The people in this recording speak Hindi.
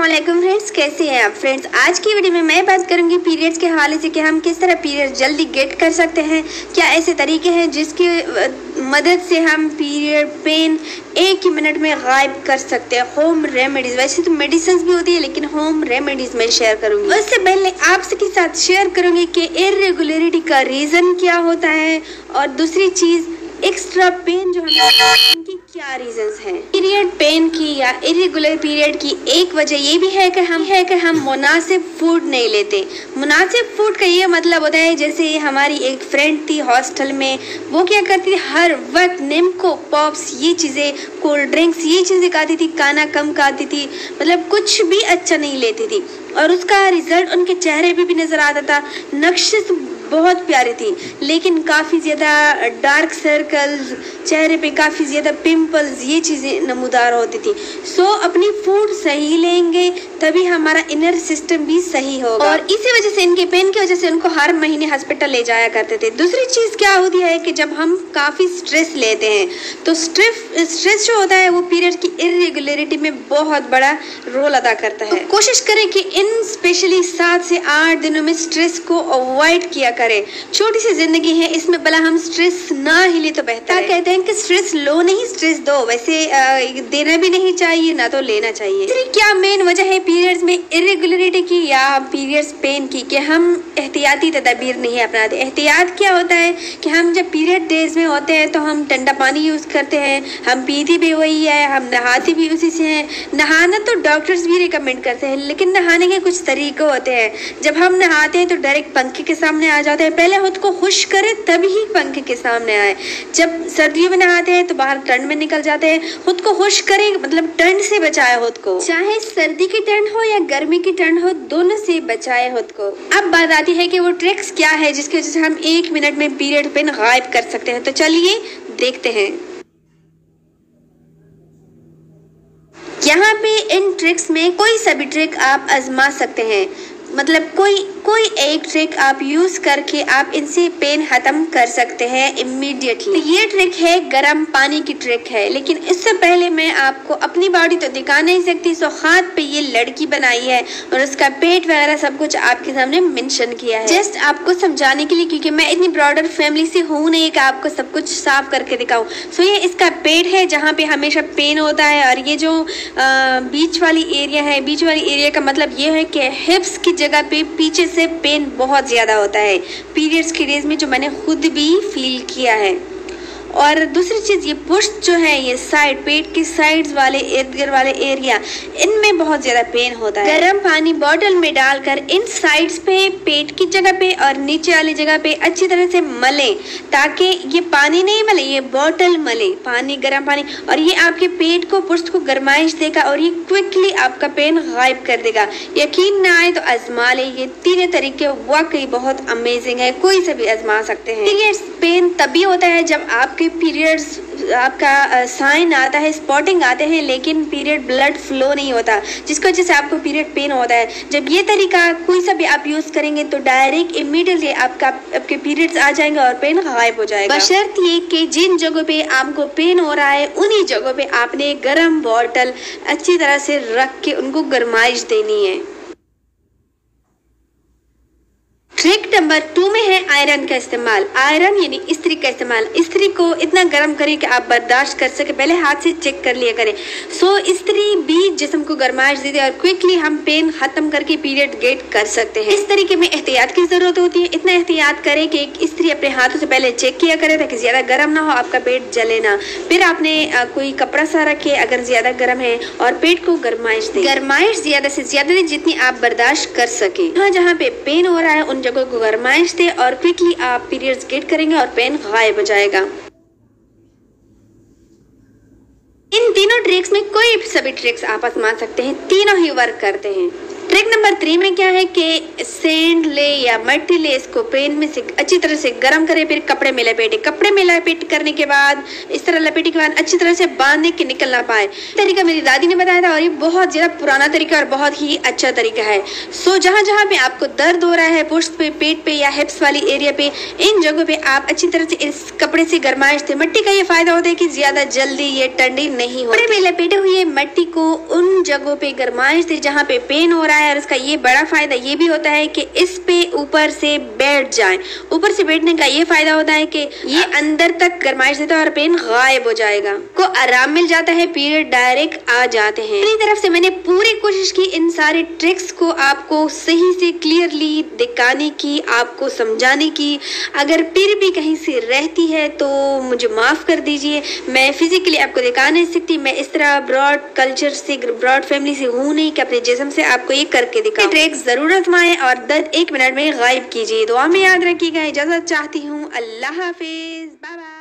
अस्सलामुअलैकुम फ्रेंड्स, कैसे हैं आप फ्रेंड्स। आज की वीडियो में मैं बात करूंगी पीरियड्स के हवाले से कि हम किस तरह पीरियड जल्दी गेट कर सकते हैं। क्या ऐसे तरीके हैं जिसकी मदद से हम पीरियड पेन एक ही मिनट में गायब कर सकते हैं। होम रेमेडीज, वैसे तो मेडिसिन भी होती है लेकिन होम रेमेडीज मैं शेयर करूंगी। उससे पहले आपके साथ शेयर करूंगी कि इरेगुलरिटी का रीजन क्या होता है और दूसरी चीज एक्स्ट्रा पेन जो हमें इनकी क्या रीजंस हैं। पीरियड पेन की या इरेगुलर पीरियड की एक वजह ये भी है कि हम मुनासिब फूड नहीं लेते। मुनासिब फूड का ये मतलब होता है, जैसे हमारी एक फ्रेंड थी हॉस्टल में, वो क्या करती थी, हर वक्त निम्को पॉप्स ये चीज़ें, कोल्ड ड्रिंक्स ये चीज़ें खाती थी, खाना कम खाती थी, मतलब कुछ भी अच्छा नहीं लेती थी और उसका रिजल्ट उनके चेहरे पे भी नज़र आता था। नक्शे बहुत प्यारी थी लेकिन काफ़ी ज़्यादा डार्क सर्कल्स, चेहरे पे काफ़ी ज़्यादा पिंपल्स, ये चीज़ें नमूदार होती थी। सो अपनी फूड सही लेंगे तभी हमारा इनर सिस्टम भी सही होगा और इसी वजह से इनके पेन की वजह से उनको हर महीने हॉस्पिटल ले जाया करते थे। दूसरी चीज़ क्या होती है कि जब हम काफ़ी स्ट्रेस लेते हैं तो स्ट्रेस जो होता है वो पीरियड की इरेगुलरिटी में बहुत बड़ा रोल अदा करता है। तो कोशिश करें कि इन स्पेशली 7 से 8 दिनों में स्ट्रेस को अवॉइड किया करें। छोटी सी जिंदगी है, इसमें भला हम स्ट्रेस ना ही ले तो बेहतर है। कहते हैं कि स्ट्रेस लो नहीं स्ट्रेस दो, वैसे देना भी नहीं चाहिए ना तो लेना चाहिए। क्या मेन वजह है पीरियड्स में इरेगुलरिटी की या पीरियड्स पेन की कि हम एहतियाती तदबीर नहीं अपनाते। एहतियात क्या होता है कि हम जब पीरियड डेज में होते हैं तो हम ठंडा पानी यूज़ करते हैं, हम पीती भी वही है, हम नहाती भी उसी से हैं। नहाना तो डॉक्टर्स भी रिकमेंड करते हैं लेकिन नहाने के कुछ तरीके होते हैं। जब हम नहाते हैं तो डायरेक्ट पंखे के सामने आ जाते हैं, पहले खुद को खुश करें तभी ही पंखे के सामने आए। जब सर्दियों में नहाते हैं तो बाहर ठंड में निकल जाते हैं, खुद को खुश करें, मतलब ठंड से बचाए खुद को, चाहे सर्दी की ठंड हो या गर्मी की ठंड हो, दोनों से बचाए खुद को। अब बात आती है कि वो ट्रिक्स क्या है जिसकी वजह से हम 1 मिनट में पीरियड पेन गायब कर सकते हैं। तो चलिए देखते हैं। यहाँ पे इन ट्रिक्स में कोई सा भी ट्रिक आप आजमा सकते हैं, मतलब कोई एक ट्रिक आप यूज करके आप इनसे पेन खत्म कर सकते हैं इमीडिएटली। तो ये ट्रिक है गर्म पानी की ट्रिक है, लेकिन इससे पहले मैं आपको अपनी बॉडी तो दिखा नहीं सकती, सो हाथ पे ये लड़की बनाई है और उसका पेट वगैरह सब कुछ आपके सामने मेंशन किया है, जस्ट आपको समझाने के लिए, क्योंकि मैं इतनी ब्रॉडर फैमिली से हूँ नहीं कि आपको सब कुछ साफ करके दिखाऊं। सो ये इसका पेट है जहाँ पे हमेशा पेन होता है और ये जो बीच वाली एरिया है, बीच वाली एरिया का मतलब ये है कि हिप्स की जगह पे पीछे से पेन बहुत ज्यादा होता है पीरियड्स के डेज में, जो मैंने खुद भी फील किया है। और दूसरी चीज़ ये पुष्ट जो है, ये साइड, पेट के साइड्स वाले इर्द गिर्द वाले एरिया, इनमें बहुत ज़्यादा पेन होता है। गर्म पानी बॉटल में डालकर इन साइड्स पे, पेट की जगह पे और नीचे वाली जगह पे अच्छी तरह से मलें, ताकि ये पानी नहीं मले, ये बॉटल मले, पानी, गर्म पानी, और ये आपके पेट को, पुष्ट को गरमाइश देगा और ये क्विकली आपका पेन गायब कर देगा। यकीन ना आए तो आजमा ले, ये तीनों तरीके वाकई बहुत अमेजिंग है, कोई से भी आजमा सकते हैं। पीरियड्स पेन तभी होता है जब आपके पीरियड्स आपका साइन आता है, स्पॉटिंग आते हैं, लेकिन पीरियड ब्लड फ्लो नहीं होता, जिसकी वजह से आपको पीरियड पेन होता है। जब ये तरीका कोई सा भी आप यूज करेंगे तो डायरेक्ट इमीडिएटली आपके पीरियड्स आ जाएंगे और पेन गायब हो जाएगा। बशर्ते ये कि जिन जगहों पे आपको पेन हो रहा है उन्हीं जगहों पे आपने गर्म बॉटल अच्छी तरह से रख के उनको गरमाइश देनी है। ट्रिक नंबर 2 में है आयरन का इस्तेमाल। आयरन यानी इस्त्री का इस्तेमाल। इस्त्री को इतना गर्म करें कि आप बर्दाश्त कर सके, पहले हाथ से चेक कर लिया करें। सो इस्त्री भी जिस्म को गरमाइश देती है और क्विकली हम पेन खत्म करके पीरियड गेट कर सकते हैं। इस तरीके में एहतियात की जरूरत होती है। इतना एहतियात करें कि इस्त्री अपने हाथों से पहले चेक किया करें ताकि ज्यादा गर्म ना हो, आपका पेट जले ना। फिर आपने कोई कपड़ा सा रखे अगर ज्यादा गर्म है और पेट को गरमाइश दे। गरमाइश ज्यादा से ज्यादा दे जितनी आप बर्दाश्त कर सके। जहाँ पे पेन हो रहा है उन जगहों को गरमाइश दे और क्विकली आप पीरियड्स गेट करेंगे और पेन गायब हो जाएगा। इन तीनों ट्रिक्स में कोई सभी ट्रिक्स आप आजमा सकते हैं, तीनों ही वर्क करते हैं। ट्रिक नंबर 3 में क्या है कि सेंड ले या मट्टी ले, इसको पेन में से अच्छी तरह से गर्म करें, फिर कपड़े में लपेटे। कपड़े में लपेट करने के बाद इस तरह लपेटने के बाद अच्छी तरह से बांधने के निकल ना पाए। तरीका मेरी दादी ने बताया था और ये बहुत ज्यादा पुराना तरीका और बहुत ही अच्छा तरीका है। सो जहाँ जहाँ पे आपको दर्द हो रहा है, पुष्ट पे, पेट पे या हिप्स वाली एरिया पे, इन जगहों पे आप अच्छी तरह से इस कपड़े से गरमाइश दे। मट्टी का ये फायदा होता है कि ज्यादा जल्दी ये ठंडी नहीं होती। कपड़े में लपेटे हुए मट्टी को उन जगहों पे गरमाइश दे जहाँ पे पेन हो रहा है, और इसका ये बड़ा फायदा ये भी होता है कि इस पे ऊपर से बैठ जाए। ऊपर से बैठने का ये फायदा होता है कि ये अंदर तक गरमाइश देता है और पेन गायब हो जाएगा, को आराम मिल जाता है, पीरियड डायरेक्ट आ जाते हैं। मेरी तरफ से मैंने पूरी कोशिश की इन सारे ट्रिक्स को आपको सही से क्लियरली दिखाने की, आपको समझाने की। अगर फिर भी कहीं से रहती है तो मुझे माफ कर दीजिए, मैं फिजिकली आपको दिखा नहीं सकती। मैं इस तरह ब्रॉड कल्चर से, ब्रॉड फैमिली से हूँ नहीं कि अपने जिस्म से आपको ये करके दिखाऊं। ट्रिक जरूर आजमाएं और दर्द 1 मिनट में गायब कीजिए। दुआ में याद रखिएगा। इजाजत चाहती हूँ। अल्लाह हाफिज, बाय बाय।